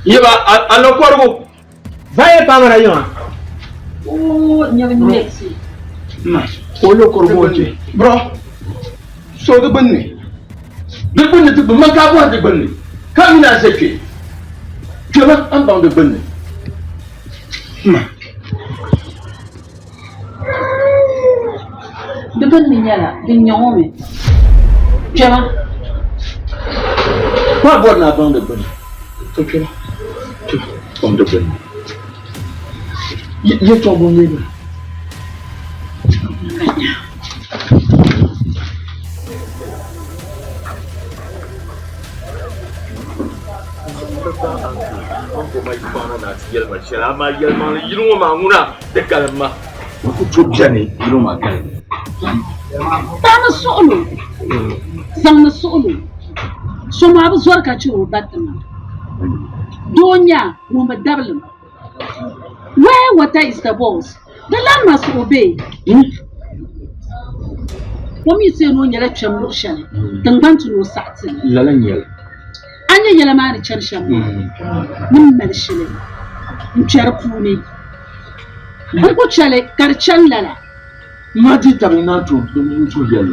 yeba alo korgo vaye pamara yona nyami nexi olo korgo je bro so de banne tu man ka bo de banne kamina zeke kema an ba de banne de ban ni nyala de nyome jama kwa bo na ba de banne to kema to on de banne ye to bon ni Selama yelma yilungo manguna dekalma ku chujani yilungo magal tama solo zamna solo so ma bu zor ka ci o batna donya mo ma dablam where water is the boss the land must obey Wami se no nyala twam lo shane dangbantu no satin lalan yel anya yala ma ri charsham mun mal shile nchar puni ko chale kar chalala mati tamina to mutu yel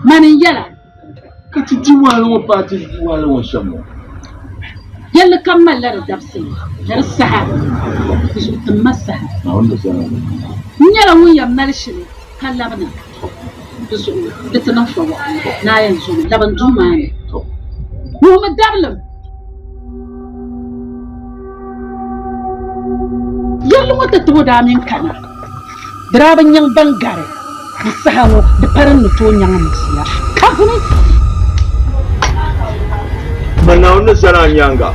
mani yala katiti walo pati walo shamo yalla kamal la dabsin dar sahab bisu tamassa wanda sana nyala mun ya mal shile kan labna bisu bitana fawa na yanzu laban dumani mo ma dablam yalla wata to da min kana draban yang bangare musahawo da faran to nyang musiya kafuni mana wannan sana nyanga